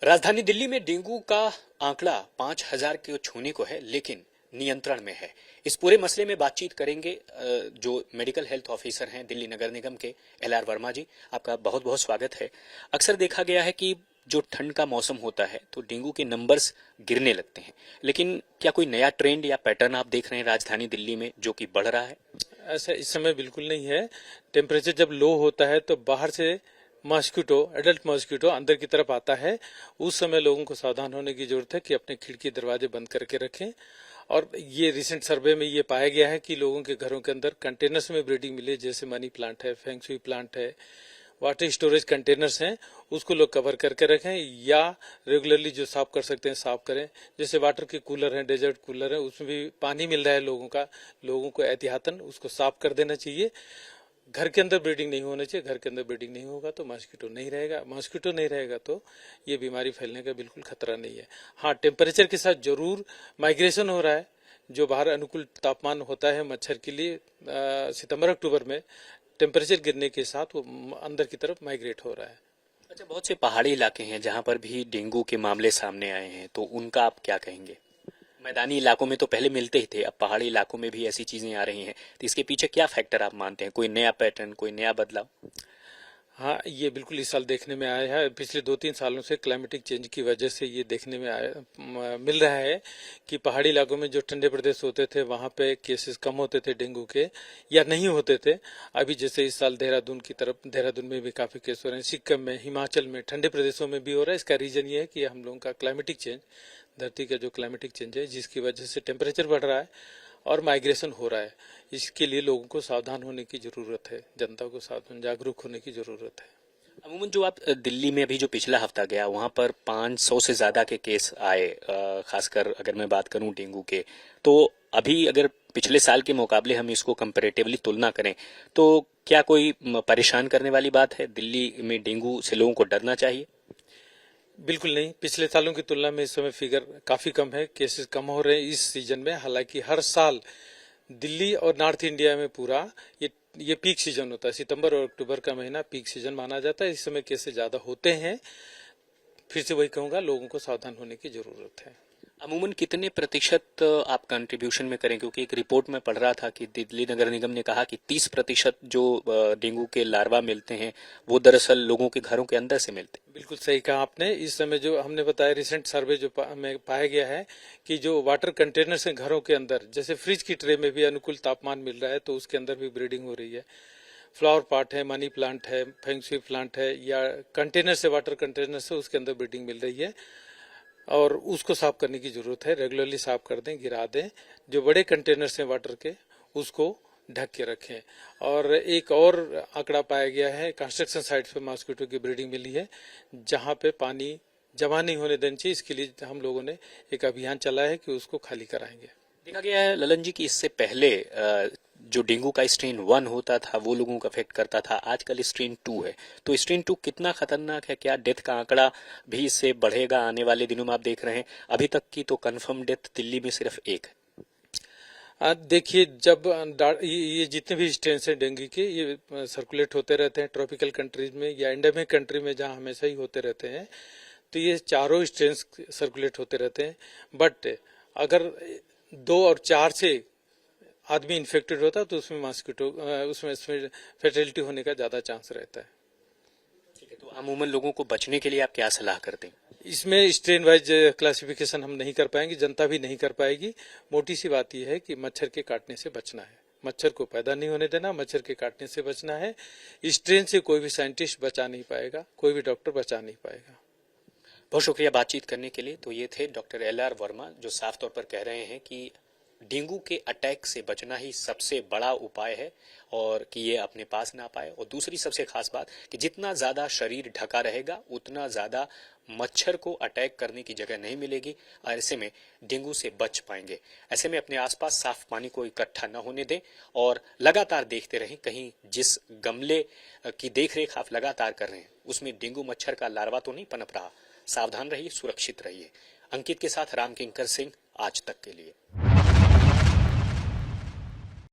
राजधानी दिल्ली में डेंगू का आंकड़ा 5,000 को छूने को है, लेकिन नियंत्रण में है। इस पूरे मसले में बातचीत करेंगे जो मेडिकल हेल्थ ऑफिसर हैं दिल्ली नगर निगम के, एल.आर. वर्मा जी। आपका बहुत बहुत स्वागत है। अक्सर देखा गया है कि जो ठंड का मौसम होता है तो डेंगू के नंबर्स गिरने लगते हैं, लेकिन क्या कोई नया ट्रेंड या पैटर्न आप देख रहे हैं राजधानी दिल्ली में जो कि बढ़ रहा है? ऐसा इस समय बिल्कुल नहीं है। टेम्परेचर जब लो होता है तो बाहर से मॉस्किटो, एडल्ट मॉस्किटो अंदर की तरफ आता है। उस समय लोगों को सावधान होने की जरूरत है कि अपने खिड़की दरवाजे बंद करके रखें। और ये रिसेंट सर्वे में ये पाया गया है कि लोगों के घरों के अंदर कंटेनर्स में ब्रीडिंग मिले, जैसे मनी प्लांट है, फेंग शुई प्लांट है, वाटर स्टोरेज कंटेनर्स हैं, उसको लोग कवर करके रखें या रेगुलरली जो साफ कर सकते हैं साफ करें। जैसे वाटर के कूलर हैं, डेजर्ट कूलर है, उसमें भी पानी मिल रहा है लोगों को एहतियातन उसको साफ कर देना चाहिए। घर के अंदर ब्रीडिंग नहीं होना चाहिए। घर के अंदर ब्रीडिंग नहीं होगा तो मॉस्किटो नहीं रहेगा। मॉस्किटो नहीं रहेगा तो ये बीमारी फैलने का बिल्कुल खतरा नहीं है। हाँ, टेम्परेचर के साथ जरूर माइग्रेशन हो रहा है। जो बाहर अनुकूल तापमान होता है मच्छर के लिए सितंबर अक्टूबर में, टेम्परेचर गिरने के साथ वो अंदर की तरफ माइग्रेट हो रहा है। अच्छा, बहुत से पहाड़ी इलाके हैं जहां पर भी डेंगू के मामले सामने आए हैं, तो उनका आप क्या कहेंगे? मैदानी इलाकों में तो पहले मिलते ही थे, अब पहाड़ी इलाकों में भी ऐसी चीजें आ रही हैं, तो इसके पीछे क्या फैक्टर आप मानते हैं? कोई नया पैटर्न, कोई नया बदलाव? हाँ, ये बिल्कुल इस साल देखने में आया है। पिछले 2-3 सालों से क्लाइमेटिक चेंज की वजह से ये देखने में मिल रहा है कि पहाड़ी इलाकों में जो ठंडे प्रदेश होते थे वहाँ पे केसेस कम होते थे डेंगू के, या नहीं होते थे। अभी जैसे इस साल देहरादून में भी काफी केस हो रहे हैं, सिक्किम में, हिमाचल में, ठंडे प्रदेशों में भी हो रहा है। इसका रीजन ये है कि हम लोगों का क्लाइमेटिक चेंज, धरती का जो क्लाइमेटिक चेंज है जिसकी वजह से टेम्परेचर बढ़ रहा है और माइग्रेशन हो रहा है। इसके लिए लोगों को सावधान होने की जरूरत है, जनता को सावधान जागरूक होने की जरूरत है। अमूमन जो आप दिल्ली में अभी जो पिछला हफ्ता गया वहां पर 500 से ज्यादा के केस आए, खासकर अगर मैं बात करूं डेंगू के, तो अभी अगर पिछले साल के मुकाबले हम इसको कंपैरेटिवली तुलना करें तो क्या कोई परेशान करने वाली बात है? दिल्ली में डेंगू से लोगों को डरना चाहिए? बिल्कुल नहीं। पिछले सालों की तुलना में इस समय फिगर काफी कम है, केसेस कम हो रहे हैं इस सीजन में। हालांकि हर साल दिल्ली और नॉर्थ इंडिया में पूरा ये पीक सीजन होता है। सितंबर और अक्टूबर का महीना पीक सीजन माना जाता है। इस समय केसेस ज्यादा होते हैं। फिर से वही कहूंगा, लोगों को सावधान होने की जरूरत है। अमूमन कितने प्रतिशत आप कंट्रीब्यूशन में करें? क्योंकि एक रिपोर्ट में पढ़ रहा था कि दिल्ली नगर निगम ने कहा कि 30% जो डेंगू के लार्वा मिलते हैं वो दरअसल लोगों के घरों के अंदर से मिलते हैं। बिल्कुल सही कहा आपने। इस समय जो हमने बताया, रिसेंट सर्वे जो में पाया गया है कि जो वाटर कंटेनर्स हैं घरों के अंदर, जैसे फ्रिज की ट्रे में भी अनुकूल तापमान मिल रहा है तो उसके अंदर भी ब्रीडिंग हो रही है। फ्लावर पॉट है, मनी प्लांट है, फेंग शुई प्लांट है, या कंटेनर से, वाटर कंटेनर से उसके अंदर ब्रीडिंग मिल रही है और उसको साफ करने की जरूरत है। रेगुलरली साफ कर दें, गिरा दें। जो बड़े कंटेनर्स हैं वाटर के, उसको ढक के रखें। और एक और आंकड़ा पाया गया है, कंस्ट्रक्शन साइट्स पे मॉस्किटो की ब्रीडिंग मिली है जहां पे पानी जमा नहीं होने देना चाहिए। इसके लिए हम लोगों ने एक अभियान चलाया है कि उसको खाली कराएंगे। देखा गया है ललन जी कि इससे पहले जो डेंगू का स्ट्रेन 1 होता था वो लोगों को अफेक्ट करता था, आजकल स्ट्रेन 2 है, तो स्ट्रेन 2 कितना खतरनाक है? क्या डेथ का आंकड़ा भी इससे बढ़ेगा आने वाले दिनों में? आप देख रहे हैं अभी तक की तो कंफर्म डेथ दिल्ली में सिर्फ एक है। देखिए, जब ये जितने भी स्ट्रेन है डेंगू के, ये सर्कुलेट होते रहते हैं ट्रॉपिकल कंट्रीज में या एंडेमिक कंट्री में जहां हमेशा ही होते रहते हैं, तो ये चारों स्ट्रेन सर्कुलेट होते रहते हैं। बट अगर 2 और 4 से आदमी इन्फेक्टेड होता है तो उसमें मॉस्किटो उसमें फेटेलिटी होने का ज्यादा चांस रहता है। ठीक है, तो अमूमन लोगों को बचने के लिए आप क्या सलाह करते हैं? इसमें स्ट्रेन वाइज क्लासिफिकेशन हम नहीं कर पाएंगे, जनता भी नहीं कर पाएगी। मोटी सी बात यह है कि मच्छर के काटने से बचना है, मच्छर को पैदा नहीं होने देना, मच्छर के काटने से बचना है। स्ट्रेन से कोई भी साइंटिस्ट बचा नहीं पाएगा, कोई भी डॉक्टर बचा नहीं पाएगा। बहुत शुक्रिया बातचीत करने के लिए। तो ये थे डॉक्टर एल.आर. वर्मा, जो साफ तौर पर कह रहे हैं कि डेंगू के अटैक से बचना ही सबसे बड़ा उपाय है और कि ये अपने पास ना पाए। और दूसरी सबसे खास बात कि जितना ज्यादा शरीर ढका रहेगा उतना ज्यादा मच्छर को अटैक करने की जगह नहीं मिलेगी और ऐसे में डेंगू से बच पाएंगे। ऐसे में अपने आसपास साफ पानी को इकट्ठा न होने दें और लगातार देखते रहें, कहीं जिस गमले की देखरेख आप लगातार कर रहे हैं उसमें डेंगू मच्छर का लार्वा तो नहीं पनप रहा। सावधान रहिए, सुरक्षित रहिए। अंकित के साथ राम किंकर सिंह, आज तक के लिए।